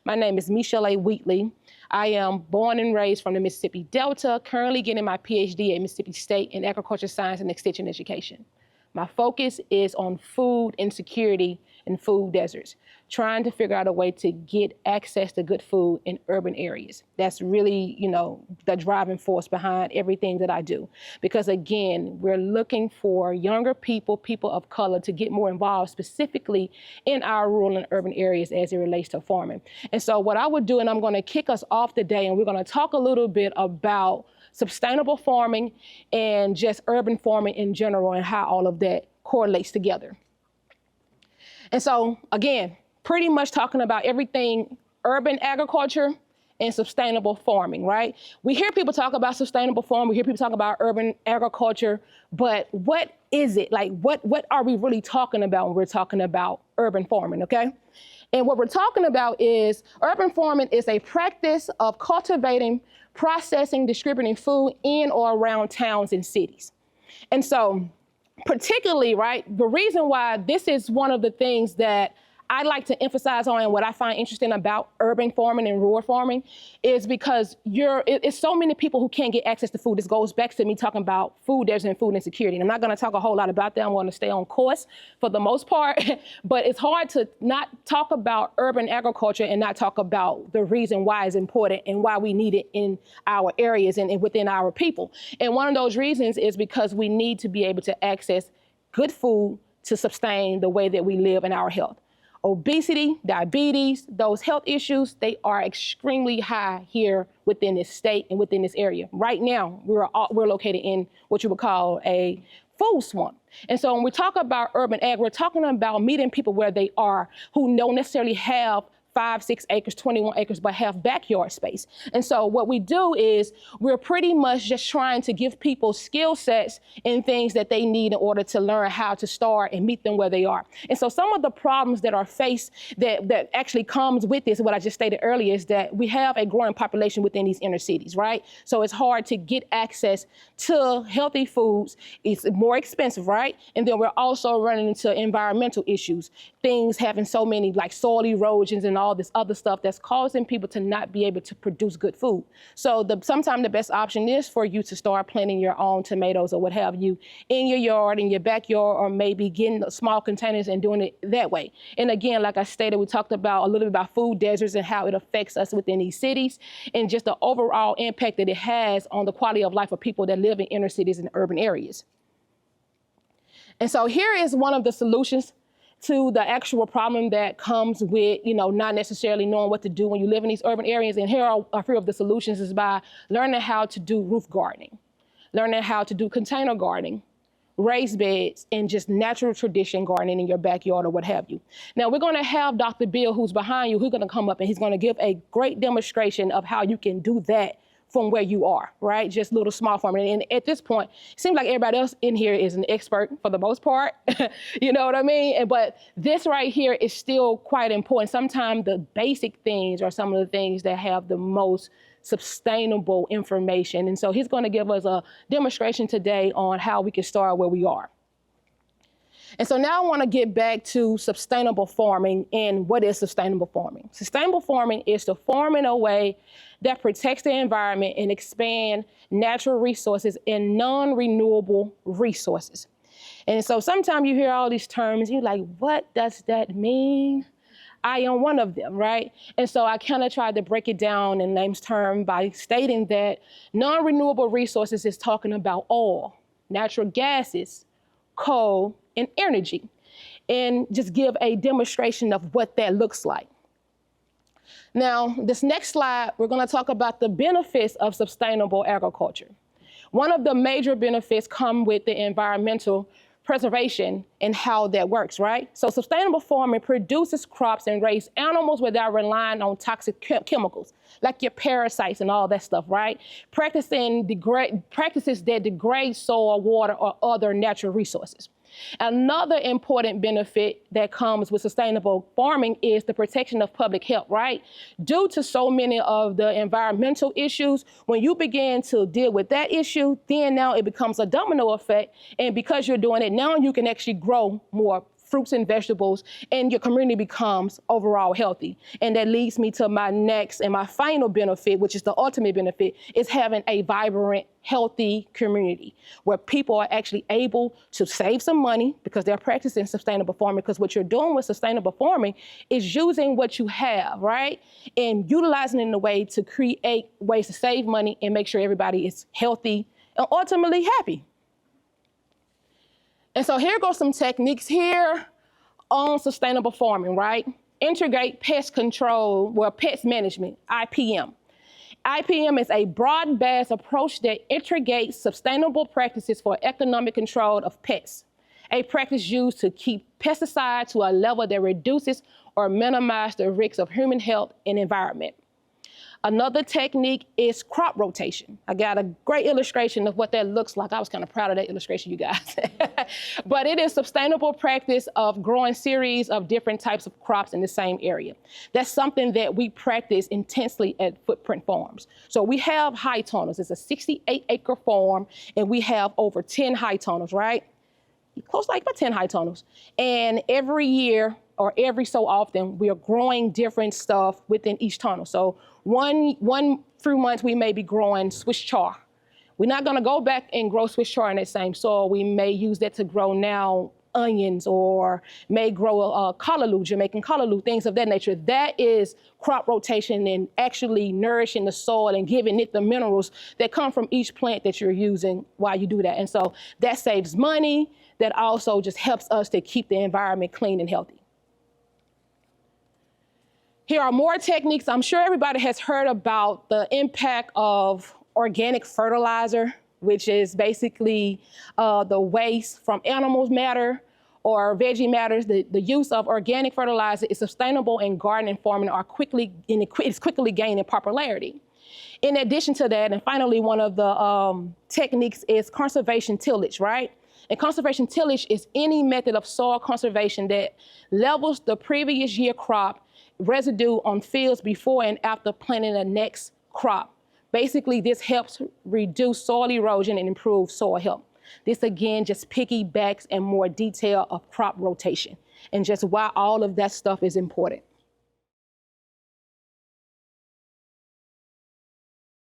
My name is Michelle A. Wheatley. I am born and raised from the Mississippi Delta, currently getting my PhD at Mississippi State in agriculture science and extension education. My focus is on food insecurity and food deserts, trying to figure out a way to get access to good food in urban areas. That's really, the driving force behind everything that I do. Because again, we're looking for younger people, people of color, to get more involved specifically in our rural and urban areas as it relates to farming. And so what I would do, and I'm going to kick us off today, and we're going to talk a little bit about sustainable farming and just urban farming in general and how all of that correlates together. And so, again, pretty much talking about everything urban agriculture and sustainable farming, right? We hear people talk about sustainable farming, we hear people talk about urban agriculture, but what is it? Like, what are we really talking about when we're talking about urban farming, okay? And what we're talking about is urban farming is a practice of cultivating, processing, distributing food in or around towns and cities. And so particularly, right, the reason why this is one of the things that I like to emphasize on and what I find interesting about urban farming and rural farming is because it's so many people who can't get access to food. This goes back to me talking about food deserts and food insecurity. And I'm not going to talk a whole lot about that. I'm going to stay on course for the most part. But it's hard to not talk about urban agriculture and not talk about the reason why it's important and why we need it in our areas and within our people. And one of those reasons is because we need to be able to access good food to sustain the way that we live in our health. Obesity, diabetes, those health issues, they are extremely high here within this state and within this area. Right now, we're located in what you would call a food swamp. And so when we talk about urban ag, we're talking about meeting people where they are who don't necessarily have 5, 6 acres, 21 acres, but have backyard space. And so what we do is we're pretty much just trying to give people skill sets and things that they need in order to learn how to start and meet them where they are. And so some of the problems that are faced that actually comes with this, what I just stated earlier, is that we have a growing population within these inner cities, right? So it's hard to get access to healthy foods. It's more expensive, right? And then we're also running into environmental issues, things having so many like soil erosions and all this other stuff that's causing people to not be able to produce good food. So sometimes the best option is for you to start planting your own tomatoes or what have you in your yard, in your backyard, or maybe getting small containers and doing it that way. And again, like I stated, we talked about a little bit about food deserts and how it affects us within these cities and just the overall impact that it has on the quality of life of people that live in inner cities and urban areas. And so here is one of the solutions to the actual problem that comes with, not necessarily knowing what to do when you live in these urban areas. And here are a few of the solutions is by learning how to do roof gardening, learning how to do container gardening, raised beds, and just natural tradition gardening in your backyard or what have you. Now we're going to have Dr. Bill, who's behind you, who's going to come up and he's going to give a great demonstration of how you can do that from where you are, right? Just little small farming. And at this point, it seems like everybody else in here is an expert for the most part. You know what I mean? But this right here is still quite important. Sometimes the basic things are some of the things that have the most sustainable information. And so he's going to give us a demonstration today on how we can start where we are. And so now I want to get back to sustainable farming and what is sustainable farming. Sustainable farming is to farm in a way that protects the environment and expand natural resources and non-renewable resources. And so sometimes you hear all these terms, you're like, what does that mean? I am one of them, right? And so I kind of tried to break it down in layman's term by stating that non-renewable resources is talking about oil, natural gases, coal, and energy, and just give a demonstration of what that looks like. Now, this next slide, we're going to talk about the benefits of sustainable agriculture. One of the major benefits come with the environmental preservation and how that works, right? So sustainable farming produces crops and raises animals without relying on toxic chemicals, like your parasites and all that stuff, right? Practices that degrade soil, water, or other natural resources. Another important benefit that comes with sustainable farming is the protection of public health, right? Due to so many of the environmental issues, when you begin to deal with that issue, then now it becomes a domino effect. And because you're doing it now, you can actually grow more fruits and vegetables, and your community becomes overall healthy. And that leads me to my next and my final benefit, which is the ultimate benefit, is having a vibrant, healthy community where people are actually able to save some money because they're practicing sustainable farming. Because what you're doing with sustainable farming is using what you have, right? And utilizing it in a way to create ways to save money and make sure everybody is healthy and ultimately happy. And so here goes some techniques here on sustainable farming, right? Integrate pest control, pest management, IPM. IPM is a broad-based approach that integrates sustainable practices for economic control of pests, a practice used to keep pesticides to a level that reduces or minimizes the risks of human health and environment. Another technique is crop rotation. I got a great illustration of what that looks like. I was kind of proud of that illustration, you guys. But it is sustainable practice of growing series of different types of crops in the same area. That's something that we practice intensely at Footprint Farms. So we have high tunnels. It's a 68-acre farm, and we have over 10 high tunnels, right? Close like about 10 high tunnels. And every year, or every so often, we are growing different stuff within each tunnel. So one few months, we may be growing Swiss chard. We're not gonna go back and grow Swiss chard in that same soil. We may use that to grow now onions, or may grow a callaloo, Jamaican callaloo, things of that nature. That is crop rotation and actually nourishing the soil and giving it the minerals that come from each plant that you're using while you do that. And so that saves money. That also just helps us to keep the environment clean and healthy. Here are more techniques. I'm sure everybody has heard about the impact of organic fertilizer, which is basically the waste from animals matter or veggie matters. The use of organic fertilizer is sustainable in garden and farming it's quickly gaining popularity. In addition to that, and finally, one of the techniques is conservation tillage, right? And conservation tillage is any method of soil conservation that levels the previous year crop residue on fields before and after planting the next crop. Basically, this helps reduce soil erosion and improve soil health. This again just piggybacks in more detail of crop rotation and just why all of that stuff is important.